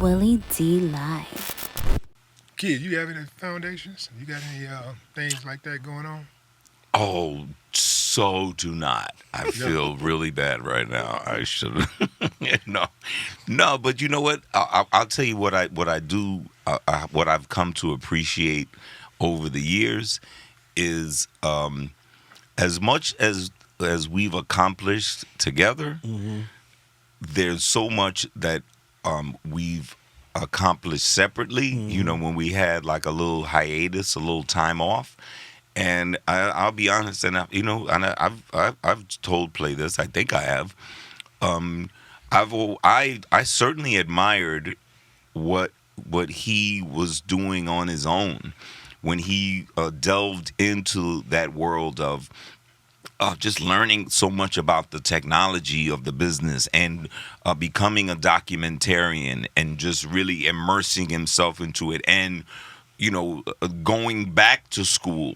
Willie D Live. Kid, you have any foundations? You got any things like that going on? Oh, so do not. I No. feel really bad right now. I should. No, no. But you know what? I'll tell you what I do. What I've come to appreciate over the years is as much as we've accomplished together. There's so much that we've accomplished separately. You know, when we had like a little hiatus, a little time off. And I'll be honest, and I've told Play this. I think I have. I certainly admired what he was doing on his own when he delved into that world of just learning so much about the technology of the business and becoming a documentarian and just really immersing himself into it and going back to school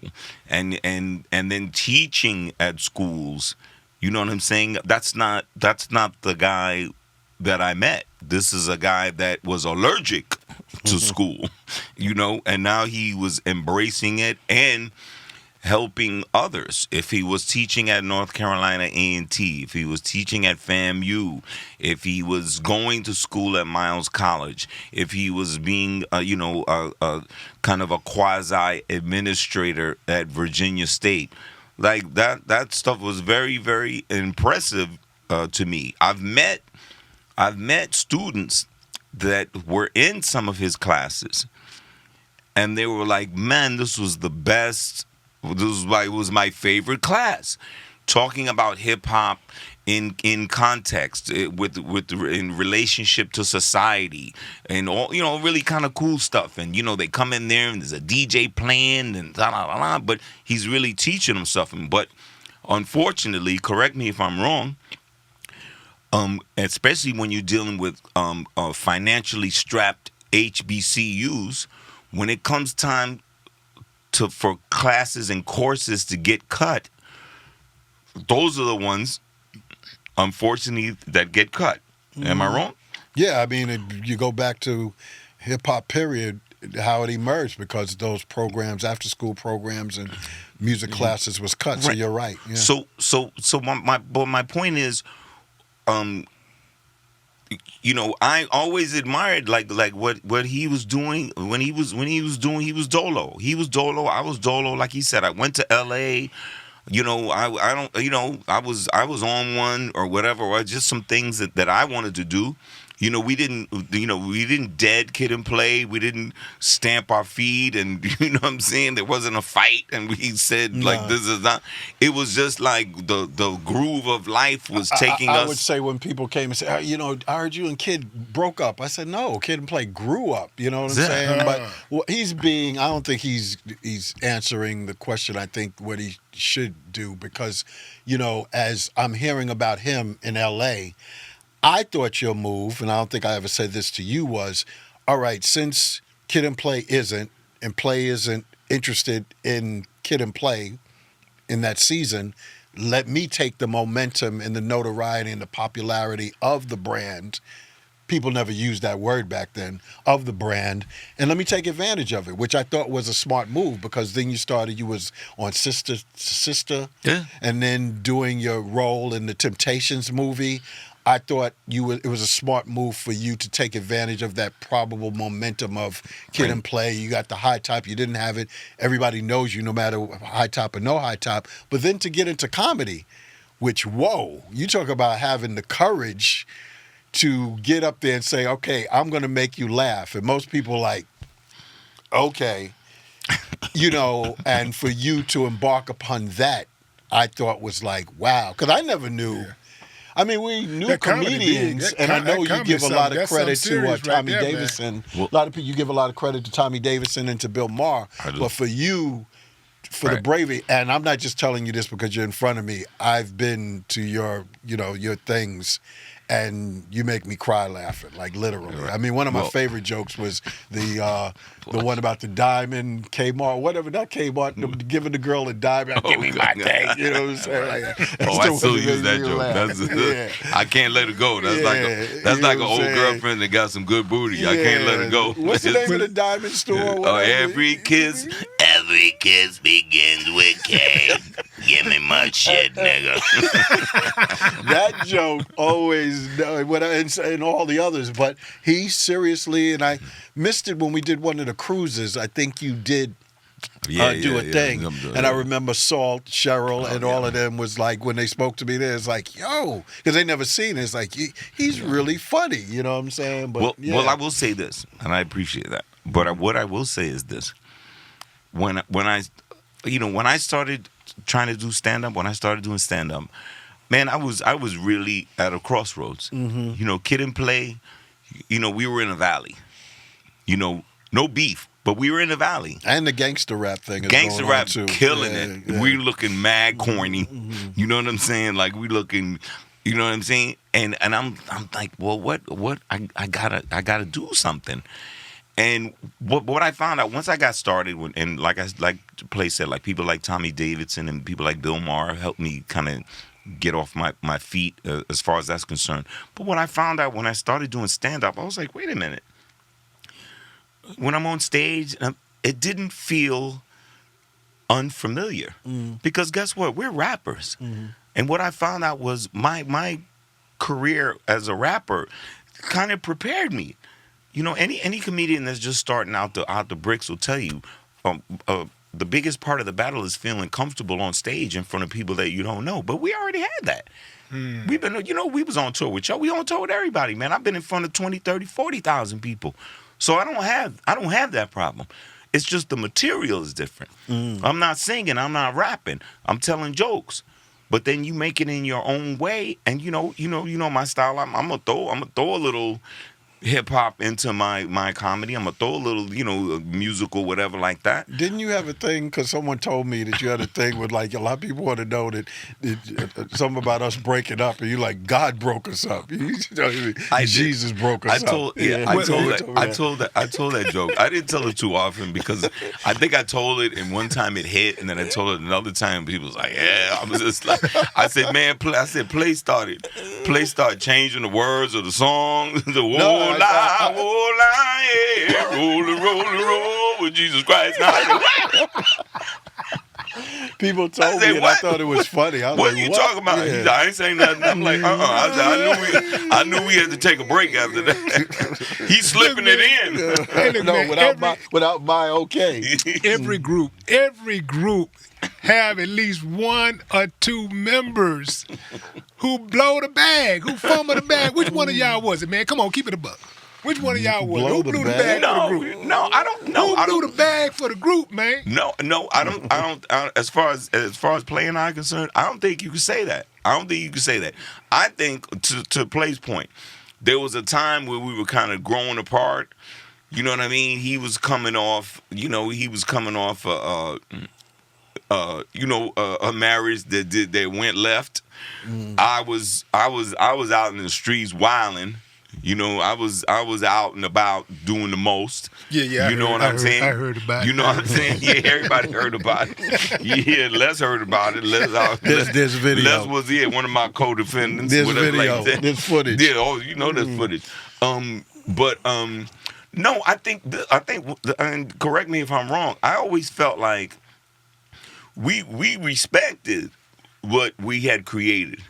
and then teaching at schools. You know what I'm saying? That's not the guy that I met. This is a guy that was allergic to school, and now he was embracing it and helping others. If he was teaching at North Carolina A&T, if he was teaching at FAMU, if he was going to school at Miles College, if he was being, kind of a quasi administrator at Virginia State, like that stuff was very, very impressive to me. I've met students that were in some of his classes, and they were like, "Man, this was the best. This was why it was my favorite class." Talking about hip hop in context, in relationship to society, and all really kind of cool stuff. And they come in there and there's a DJ playing and da da da da. But he's really teaching them something. But unfortunately, correct me if I'm wrong. Especially when you're dealing with financially strapped HBCUs, when it comes time for classes and courses to get cut, those are the ones, unfortunately, that get cut. Am I wrong? Yeah, I mean, you go back to hip hop period, how it emerged because those programs, after school programs and music classes was cut. So you're right. Yeah. So my point is, I always admired like what he was doing when he was dolo. He was dolo. I was dolo. Like he said, I went to L.A. I was on one or whatever, or just some things that I wanted to do. We didn't dead Kid and Play. We didn't stamp our feet, and what I'm saying, there wasn't a fight, and we said like this is not. It was just like the groove of life was taking us. I would say when people came and said, I heard you and Kid broke up. I said, no, Kid and Play grew up. You know what I'm saying? But I don't think he's answering the question. I think what he should do, because as I'm hearing about him in L.A., I thought your move, and I don't think I ever said this to you, was, all right, since Kid and Play isn't, and Play isn't interested in Kid and Play in that season, let me take the momentum and the notoriety and the popularity of the brand. People never used that word back then, of the brand, and let me take advantage of it, which I thought was a smart move, because then you was on Sister, yeah, and then doing your role in the Temptations movie. I thought it was a smart move for you to take advantage of that probable momentum of Kid and Play. You got the high top. You didn't have it. Everybody knows you no matter high top or no high top. But then to get into comedy, which, whoa, you talk about having the courage to get up there and say, okay, I'm going to make you laugh. And most people like, okay, and for you to embark upon that, I thought was like, wow. Because I never knew. Yeah. I mean, we knew comedians, and I know you give a lot of credit to Tommy Davidson. A lot of people, you give a lot of credit to Tommy Davidson and to Bill Maher. But for you, for the bravery, and I'm not just telling you this because you're in front of me. I've been to your your things, and you make me cry laughing, like literally. Right. I mean, one of my favorite jokes was the one about the diamond, Kmart, whatever, not Kmart, giving the girl a diamond, give me my thing. You know what I'm saying? Like, I still use that joke. I can't let it go. That's like an old girlfriend that got some good booty. I can't let it go. What's the name of the diamond store? Every kiss begins with K. Give me my shit, nigga. That joke always, and all the others, but he seriously, and I missed it when we did one of the cruises. I think you did do a thing. And I remember Salt, Cheryl, and all of them was like, when they spoke to me there, it's like, yo, because they never seen it. It's like, he's really funny. You know what I'm saying? But, well, I will say this, and I appreciate that. But what I will say is this. When I started trying to do stand-up, when I started doing stand-up, man, I was really at a crossroads. Mm-hmm. Kid and Play, we were in a valley. No beef, but we were in a valley. And the gangster rap thing is gangster going rap on too. Killing it. Yeah. We looking mad corny. Mm-hmm. You know what I'm saying? Like we looking, you know what I'm saying? And I'm like, well, what I gotta do something. And what I found out once I got started, and like Play said, like people like Tommy Davidson and people like Bill Maher helped me kind of get off my feet as far as that's concerned. But what I found out when I started doing stand-up, I was like, wait a minute. When I'm on stage, it didn't feel unfamiliar. Because guess what? We're rappers. And what I found out was my career as a rapper kind of prepared me. Any comedian that's just starting out the bricks will tell you the biggest part of the battle is feeling comfortable on stage in front of people that you don't know. But we already had that. We've been, we was on tour with y'all. We on tour with everybody, man. I've been in front of 20, 30, 40,000 people. So I don't have that problem. It's just the material is different. I'm not singing, I'm not rapping. I'm telling jokes. But then you make it in your own way, and you know my style. I'm gonna throw a little hip hop into my comedy. I'm gonna throw a little, musical, whatever like that. Didn't you have a thing? Because someone told me that you had a thing with like a lot of people want to know that something about us breaking up, and you like God broke us up. Jesus broke us up. I told that joke. I didn't tell it too often because I think I told it, and one time it hit, and then I told it another time. People was like, yeah. I was just like, I said, man, Play started changing the words of the song. Roll, yeah. Roll with Jesus Christ. People told me, and I thought it was funny. I was what like, are you talking about? Yeah. I ain't saying nothing. I'm like, I knew we had to take a break after that. He's slipping it in. Hey, look, man, without my okay. Every group have at least one or two members who blow the bag, who fumble the bag. Which one of y'all was it, man? Come on, keep it a buck. Which one of y'all was it? Who blew the bag for the group? No, I don't know. Who blew the bag for the group, man? No, I don't. As far as Play and I are concerned, I don't think you can say that. I think to Play's point, there was a time where we were kind of growing apart. You know what I mean? He was coming off. A marriage that went left. I was out in the streets wilding. I was out and about doing the most. Yeah. You know what I'm saying? I heard about it. You know what I'm saying? Yeah, everybody heard about it. Yeah, Les heard about it. There's video. Les was one of my co-defendants. There's video. There's footage. Yeah, there's footage. No, I think, and correct me if I'm wrong. I always felt like we respected what we had created.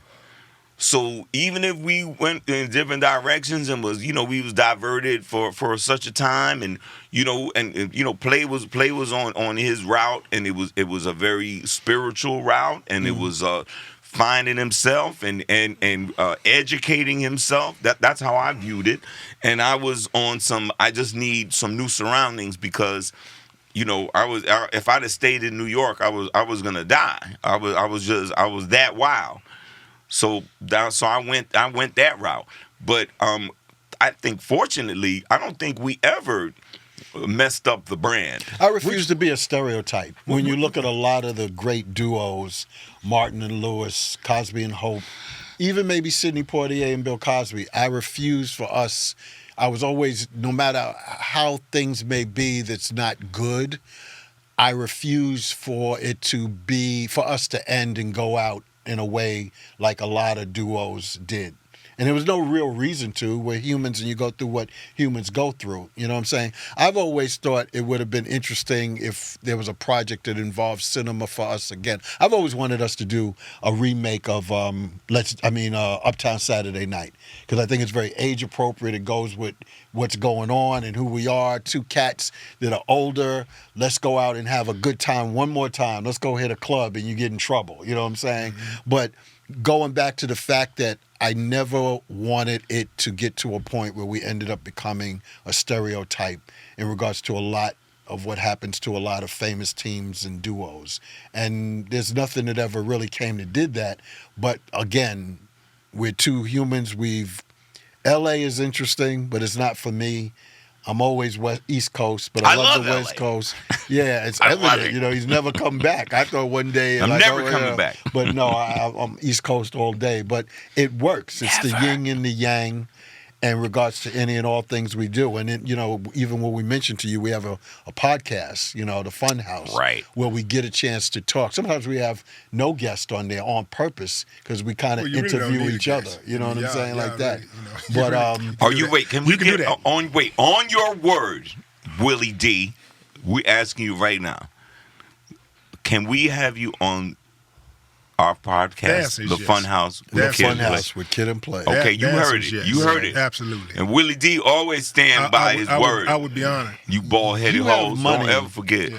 So even if we went in different directions and was, we was diverted for such a time, and Play was on his route, and it was a very spiritual route, and it was finding himself and educating himself. That's how I viewed it, and I was on I just need some new surroundings because. If I'd have stayed in New York, I was gonna die. I was that wild. So I went that route. But I think fortunately, I don't think we ever messed up the brand. I refuse to be a stereotype. When you look at a lot of the great duos, Martin and Lewis, Cosby and Hope, even maybe Sidney Poitier and Bill Cosby, I refuse for us. I was always, no matter how things may be that's not good, I refuse for us to end and go out in a way like a lot of duos did. And there was no real reason to. We're humans and you go through what humans go through. You know what I'm saying? I've always thought it would have bbeen interesting if there was a project that involved cinema for us again. I've always wanted us to do a remake of Uptown Saturday Night, because I think it's very age appropriate. It goes with what's going on and who we are. Two cats that are older. Let's go out and have a good time one more time. Let's go hit a club and you get in trouble. You know what I'm saying? Mm-hmm. But going back to the fact that I never wanted it to get to a point where we ended up becoming a stereotype in regards to a lot of what happens to a lot of famous teams and duos. And there's nothing that ever really came that did that. But again, we're two humans. LA is interesting, but it's not for me. I'm always East Coast, but I love the West Coast. Yeah, it's evident. You know, he's never come back. I thought one day I'm never coming back. But no, I'm East Coast all day. But it works. It's the yin and the yang in regards to any and all things we do. And then, you know, even when we mentioned to you, we have a podcast, you know, the Fun House, right, where we get a chance to talk. Sometimes we have no guest on there on purpose because we kind of interview each other. You know what I'm saying, like that. But on your word, Willie D, we're asking you right now. Can we have you on our podcast, The Fun House with Kid and Play? Okay, you heard it. You heard it. Absolutely. And Willie D always stand by his word. I would be honored. You bald-headed hoes, don't ever forget. Yeah.